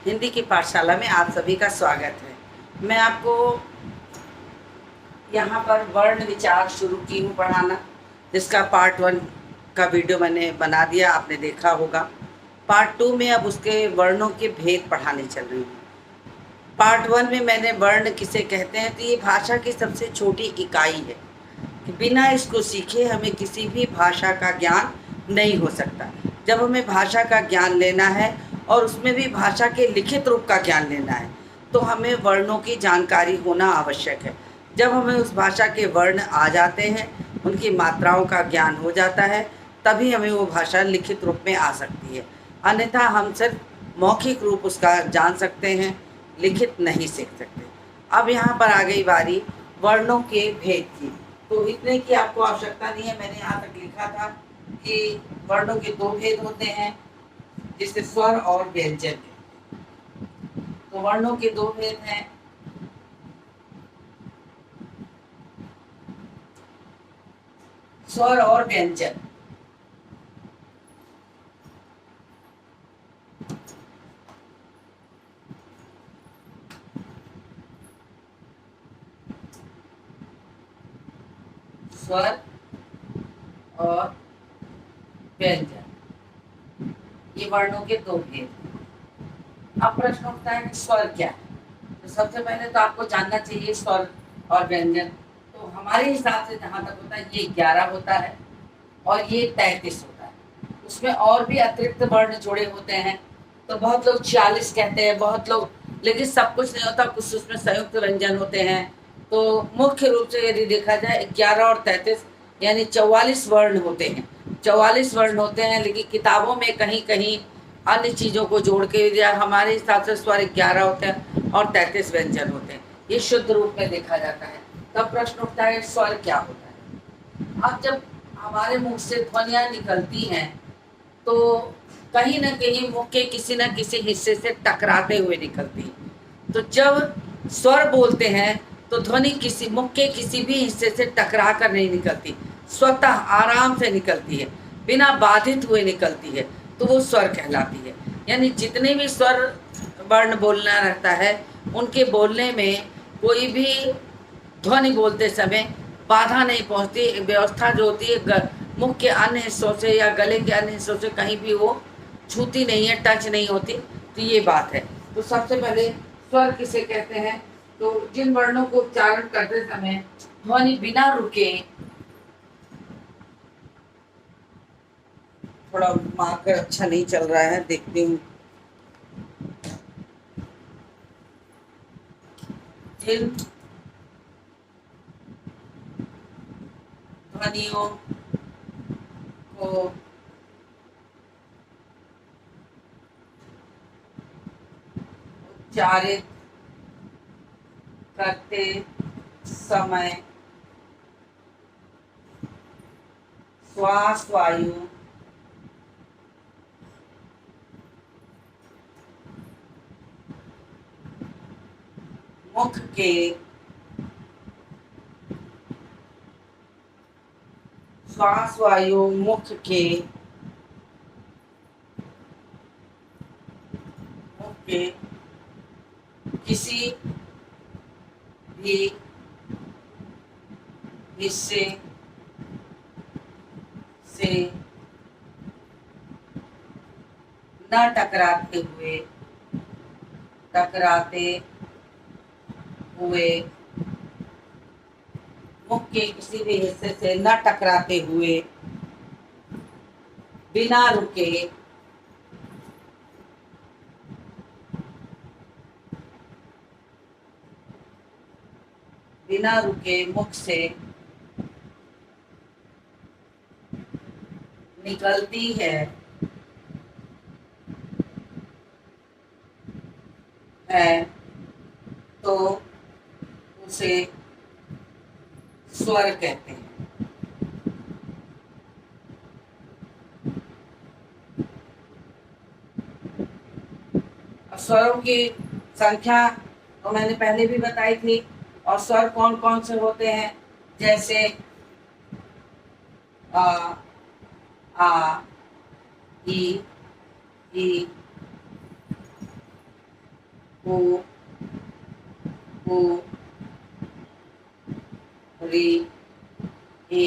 हिंदी की पाठशाला में आप सभी का स्वागत है। मैं आपको यहाँ पर वर्ण विचार शुरू की हूँ पढ़ाना, जिसका पार्ट 1 का वीडियो मैंने बना दिया, आपने देखा होगा। पार्ट 2 में अब उसके वर्णों के भेद पढ़ाने चल रही हूँ। पार्ट 1 में मैंने वर्ण किसे कहते हैं, तो ये भाषा की सबसे छोटी इकाई है कि बिना इसको सीखे हमें किसी भी भाषा का ज्ञान नहीं हो सकता। जब हमें भाषा का ज्ञान लेना है और उसमें भी भाषा के लिखित रूप का ज्ञान लेना है, तो हमें वर्णों की जानकारी होना आवश्यक है। जब हमें उस भाषा के वर्ण आ जाते हैं, उनकी मात्राओं का ज्ञान हो जाता है, तभी हमें वो भाषा लिखित रूप में आ सकती है। अन्यथा हम सिर्फ मौखिक रूप उसका जान सकते हैं, लिखित नहीं सीख सकते। अब यहाँ पर आ गई बारी वर्णों के भेद की। तो इतने की आपको आवश्यकता नहीं है, मैंने यहाँ तक लिखा था कि वर्णों के 2 भेद होते हैं, जिससे स्वर और व्यंजन। तो वर्णों के 2 भेद हैं, स्वर और व्यंजन। स्वर और व्यंजन, ये वर्णों के 2 भेद हैं। अब प्रश्न उठता है कि स्वर क्या है। तो सबसे पहले तो आपको जानना चाहिए स्वर और व्यंजन। तो हमारे हिसाब से जहाँ तक होता है, ये 11 होता है और ये 33 होता है। उसमें और भी अतिरिक्त वर्ण जोड़े होते हैं, तो बहुत लोग 46 कहते हैं, बहुत लोग, लेकिन सब कुछ नहीं होता, कुछ उसमें संयुक्त व्यंजन होते हैं। तो मुख्य रूप से यदि देखा जाए 11 और 33 यानी 44 वर्ण होते हैं। 44 वर्ण होते हैं, लेकिन किताबों में कहीं कहीं अन्य चीज़ों को जोड़ के दिया। हमारे हिसाब से स्वर 11 होते हैं और 33 व्यंजन होते हैं, ये शुद्ध रूप में देखा जाता है। तब प्रश्न उठता है स्वर क्या होता है। अब जब हमारे मुख से ध्वनियाँ निकलती हैं, तो कहीं ना कहीं मुख के किसी न किसी हिस्से से टकराते हुए निकलती है। तो जब स्वर बोलते हैं तो ध्वनि किसी मुख के किसी भी हिस्से से टकरा कर नहीं निकलती, स्वतः आराम से निकलती है, बिना बाधित हुए निकलती है, तो वो स्वर कहलाती है। यानी जितने भी स्वर वर्ण बोलना रहता है, उनके बोलने में कोई भी ध्वनि बोलते समय बाधा नहीं पहुंचती। व्यवस्था जो होती है मुख के अन्य हिस्सों से या गले के अन्य हिस्सों से कहीं भी वो छूती नहीं है, टच नहीं होती। तो ये बात है। तो सबसे पहले स्वर किसे कहते हैं, तो जिन वर्णों को उच्चारण करते समय ध्वनि बिना रुके, थोड़ा मार्कर अच्छा नहीं चल रहा है, देखती हूँ। जिन ध्वनियों को उच्चारित करते समय श्वास वायु मुख के श्वास वायु मुख के किसी भी हिस्से से न टकराते हुए मुख के किसी भी हिस्से से न टकराते हुए बिना रुके मुख से निकलती है तो उसे स्वर कहते हैं। अब स्वरों की संख्या तो मैंने पहले भी बताई थी। और स्वर कौन कौन से होते हैं, जैसे आ, आ, ई, ओ ओ रे ए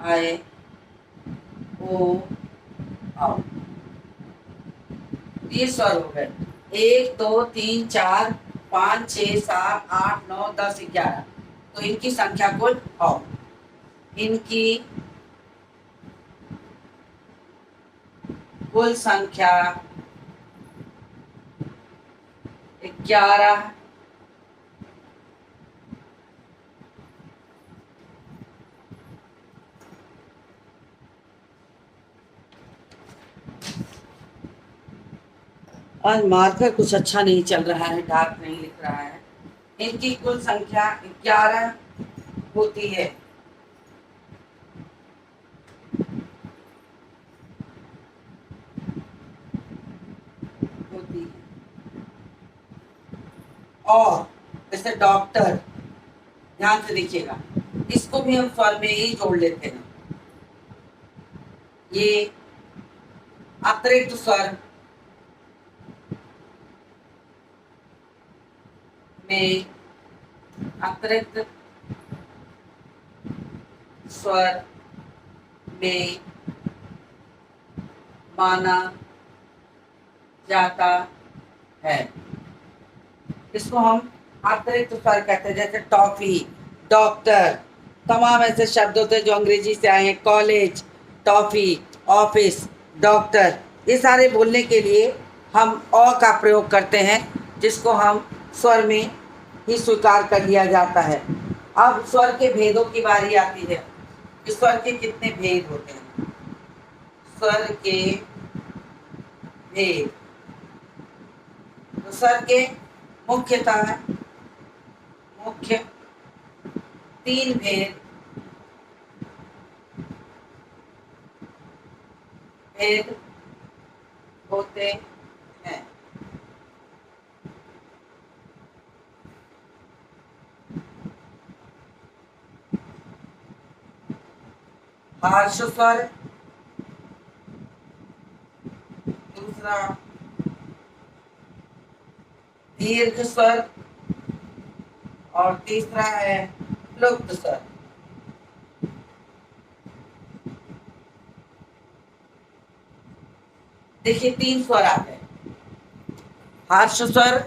आई ओ आओ। ये स्वर हो गए। 1 2 3 4 5 6 7 8 9 10 11। तो इनकी संख्या कुल आओ, इनकी कुल संख्या 11। आज मार्कर कुछ अच्छा नहीं चल रहा है, डार्क नहीं लिख रहा है। इनकी कुल संख्या 11 होती है। होती है। और जैसे डॉक्टर, ध्यान से देखिएगा, इसको भी हम स्वर में ही जोड़ लेते हैं। ये अतिरिक्त स्वर में अतिरिक्त स्वर में माना जाता है। इसको हम अतिरिक्त स्वर कहते हैं। जैसे टॉफी, डॉक्टर, तमाम ऐसे शब्द होते हैं जो अंग्रेजी से आए हैं। कॉलेज, टॉफी, ऑफिस, डॉक्टर, ये सारे बोलने के लिए हम अ का प्रयोग करते हैं, जिसको हम स्वर में ही स्वीकार कर लिया जाता है। अब स्वर के भेदों की बारी आती है। स्वर के कितने भेद होते हैं? स्वर के भेद, तो स्वर के मुख्यतः मुख्य 3 भेद होते हैं। हार्श स्वर, दूसरा दीर्घ स्वर, और तीसरा है प्लुप्त स्वर। देखिए 3 स्वर आते हैं, हार्श स्वर,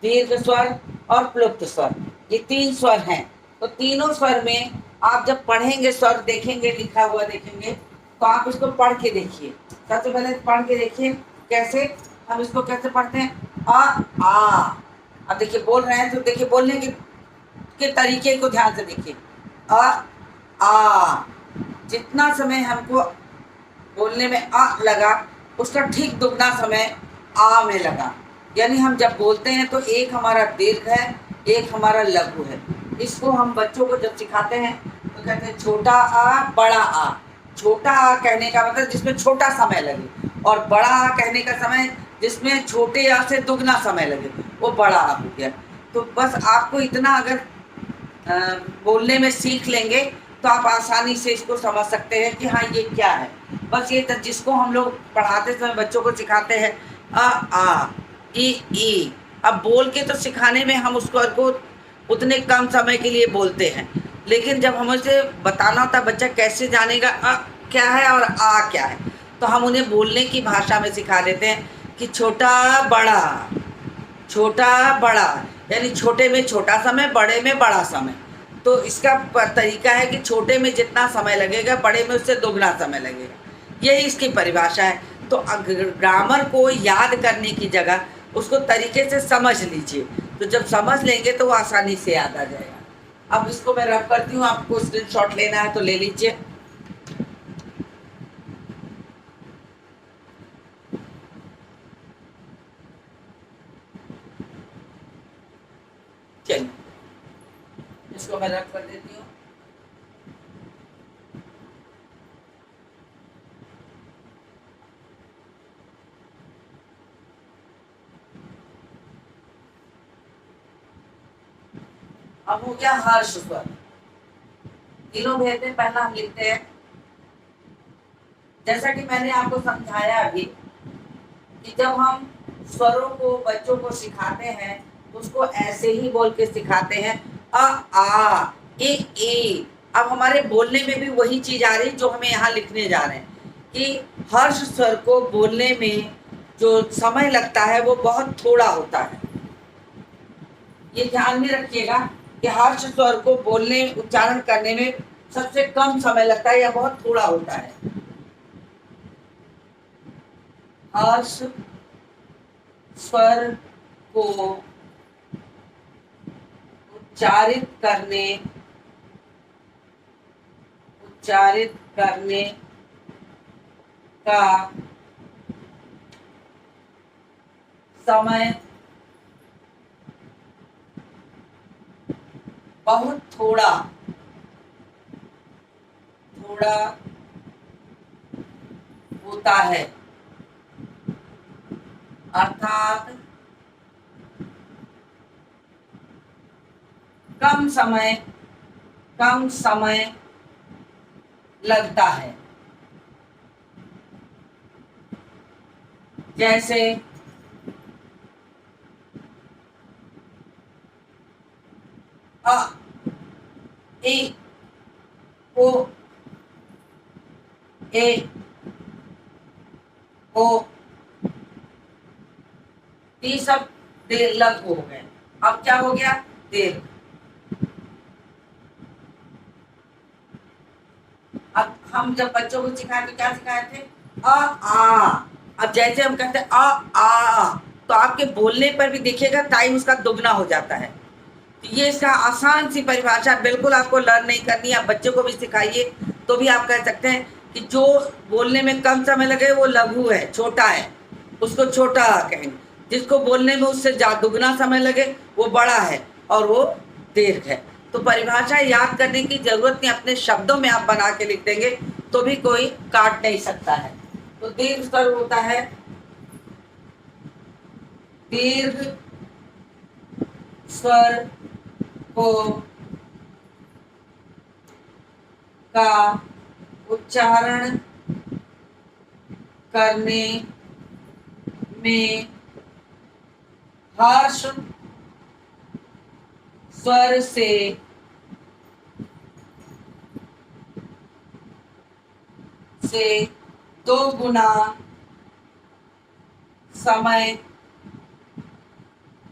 दीर्घ स्वर और प्लुप्त स्वर। ये 3 स्वर हैं। तो तीनों स्वर में आप जब पढ़ेंगे, स्वर देखेंगे, लिखा हुआ देखेंगे, तो आप इसको पढ़ के देखिए। सबसे पहले पढ़ के देखिए कैसे, हम इसको कैसे पढ़ते हैं। आ। अब देखिए बोल रहे हैं तो देखिए बोलने के तरीके को ध्यान से देखिए। आ। जितना समय हमको बोलने में आ लगा, उसका ठीक दुगना समय आ में लगा। यानी हम जब बोलते हैं तो एक हमारा दीर्घ है, एक हमारा लघु है। इसको हम बच्चों को जब सिखाते हैं तो कहते हैं छोटा आ, बड़ा आ। छोटा आ कहने का मतलब जिसमें छोटा समय लगे, और बड़ा आ कहने का समय जिसमें छोटे आ से दुगना समय लगे, वो बड़ा आ हो गया। तो बस आपको इतना अगर बोलने में सीख लेंगे तो आप आसानी से इसको समझ सकते हैं कि हाँ ये क्या है। बस ये जिसको हम लोग पढ़ाते समय बच्चों को सिखाते हैं आ ई। अब बोल के तो सिखाने में हम उसको उतने कम समय के लिए बोलते हैं, लेकिन जब हमें उसे बताना होता है बच्चा कैसे जानेगा अ क्या है और आ क्या है, तो हम उन्हें बोलने की भाषा में सिखा देते हैं कि छोटा बड़ा, छोटा बड़ा, यानी छोटे में छोटा समय, बड़े में बड़ा समय। तो इसका तरीका है कि छोटे में जितना समय लगेगा, बड़े में उससे दोगुना समय लगेगा। यही इसकी परिभाषा है। तो ग्रामर को याद करने की जगह उसको तरीके से समझ लीजिए, तो जब समझ लेंगे तो वो आसानी से याद आ जाएगा। अब इसको मैं रब करती हूँ, आपको स्क्रीनशॉट लेना है तो ले लीजिए। चलिए इसको मैं रब कर देती हूँ। अब हो गया हर्ष स्वर। तीनों भेद में पहला हम लिखते हैं, जैसा कि मैंने आपको समझाया अभी, कि जब हम स्वरों को बच्चों को सिखाते हैं उसको ऐसे ही बोल के सिखाते हैं, अ आ ए। अब हमारे बोलने में भी वही चीज आ रही जो हमें यहाँ लिखने जा रहे हैं कि हर्ष स्वर को बोलने में जो समय लगता है वो बहुत थोड़ा होता है। ये ध्यान में रखिएगा कि हर्ष स्वर को बोलने उच्चारण करने में सबसे कम समय लगता है या बहुत थोड़ा होता है। हर्ष स्वर को उच्चारित करने का समय बहुत थोड़ा होता है, अर्थात कम समय लगता है। जैसे अ ए ओ ए ओ, ये सब देर लग हो गए। अब क्या हो गया? देर। अब हम जब बच्चों को सिखाए तो क्या सिखाए थे? अ आ। अब जैसे हम कहते हैं अ आ, तो आपके बोलने पर भी देखिएगा टाइम उसका दोगुना हो जाता है। तो ये इसका आसान सी परिभाषा, बिल्कुल आपको लर्न नहीं करनी, आप बच्चों को भी सिखाइए तो भी आप कह सकते हैं कि जो बोलने में कम समय लगे वो लघु है, छोटा है, उसको छोटा कहेंगे। जिसको बोलने में उससे दुगना समय लगे वो बड़ा है और वो दीर्घ है। तो परिभाषा याद करने की जरूरत नहीं, अपने शब्दों में आप बना के लिख देंगे तो भी कोई काट नहीं सकता है। तो दीर्घ स्वर होता है, दीर्घ स्वर को का उच्चारण करने में हर्ष स्वर से 2 गुना समय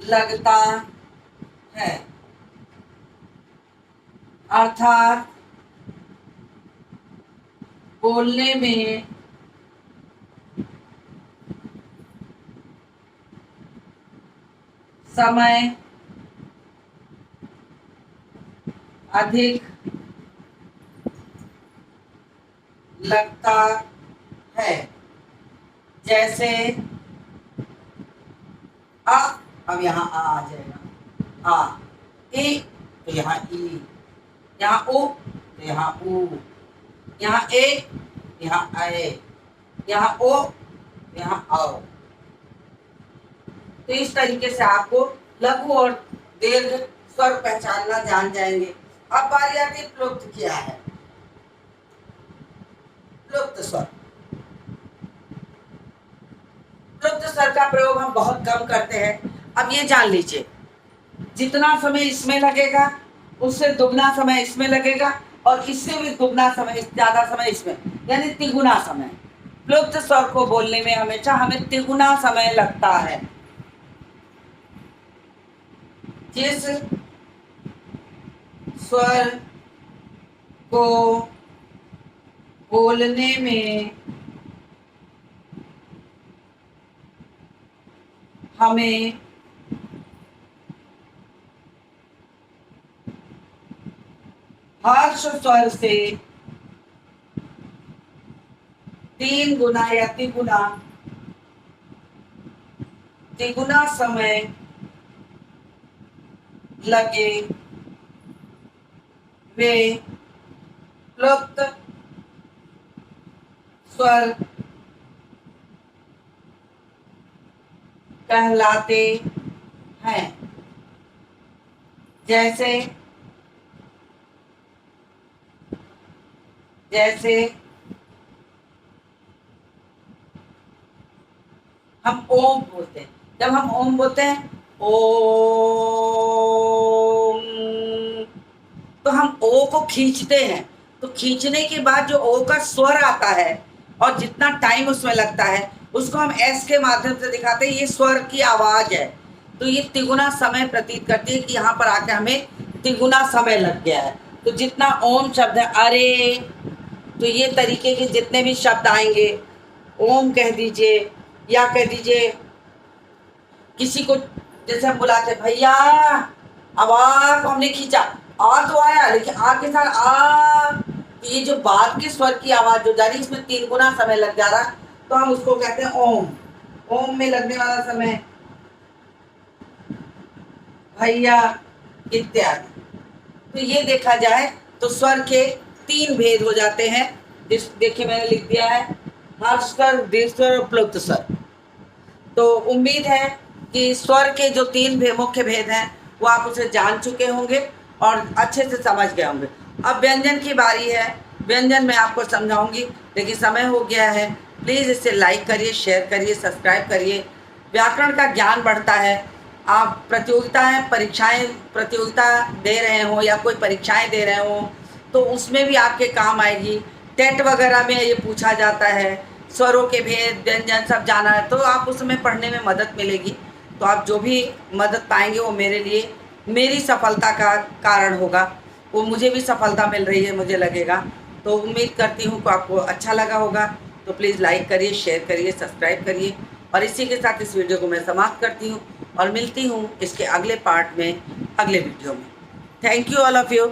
लगता है, अर्थात बोलने में समय अधिक लगता है। जैसे आ, अब यहाँ आ जाएगा, आ ए तो यहाँ ई, यहाँ ओ तो यहाँ ऊ, यहाँ ए यहाँ आए, यहाँ ओ यहाँ आओ। तो इस तरीके से आपको लघु और दीर्घ स्वर पहचानना जान जाएंगे। अब बारी आती है प्लुप्त। क्या है प्लुप्त स्वर? प्लुप्त स्वर का प्रयोग हम बहुत कम करते हैं। अब ये जान लीजिए, जितना समय इसमें लगेगा उससे दुगना समय इसमें लगेगा और इससे भी दुगना समय, ज्यादा समय इसमें, यानी तिगुना समय। प्लुप्त स्वर को बोलने में हमेशा हमें तिगुना समय लगता है। जिस स्वर को बोलने में हमें हर्ष स्वर से 3 गुना या तिगुना समय लगे वे प्लुप्त स्वर कहलाते हैं। जैसे हम ओम बोलते हैं, जब हम ओम बोलते हैं ओम, तो हम ओ को खींचते हैं, तो खींचने के बाद जो ओ का स्वर आता है और जितना टाइम उसमें लगता है उसको हम एस के माध्यम से दिखाते हैं, ये स्वर की आवाज है। तो ये तिगुना समय प्रतीत करती है कि यहाँ पर आके हमें तिगुना समय लग गया है। तो जितना ओम शब्द है, अरे, तो ये तरीके के जितने भी शब्द आएंगे, ओम कह दीजिए या कह दीजिए किसी को, जैसे हम बुलाते भैया, अब आ को हमने खींचा, आ तो आया लेकिन आ के साथ आ, तो ये जो बाद के स्वर की आवाज जो जा रही इसमें 3 गुना समय लग जा रहा, तो हम उसको कहते हैं ओम। ओम में लगने वाला समय भैया इत्यादि। तो ये देखा जाए तो स्वर के 3 भेद हो जाते हैं। देखिए मैंने लिख दिया है हर्ष स्वर, दीर्घ स्वर और प्लुप्त स्वर। तो उम्मीद है कि स्वर के जो 3 मुख्य भेद हैं वो आप उसे जान चुके होंगे और अच्छे से समझ गए होंगे। अब व्यंजन की बारी है, व्यंजन मैं आपको समझाऊंगी, लेकिन समय हो गया है। प्लीज़ इसे लाइक करिए, शेयर करिए, सब्सक्राइब करिए। व्याकरण का ज्ञान बढ़ता है। आप प्रतियोगिता दे रहे हो या कोई परीक्षाएं दे रहे हो तो उसमें भी आपके काम आएगी। टेट वगैरह में ये पूछा जाता है, स्वरों के भेद, व्यंजन सब जाना है, तो आप उसमें पढ़ने में मदद मिलेगी। तो आप जो भी मदद पाएंगे वो मेरे लिए, मेरी सफलता का कारण होगा, वो मुझे भी सफलता मिल रही है मुझे लगेगा। तो उम्मीद करती हूँ कि आपको अच्छा लगा होगा। तो प्लीज़ लाइक करिए, शेयर करिए, सब्सक्राइब करिए। और इसी के साथ इस वीडियो को मैं समाप्त करती हूँ और मिलती हूँ इसके अगले पार्ट में, अगले वीडियो में। Thank you all of you.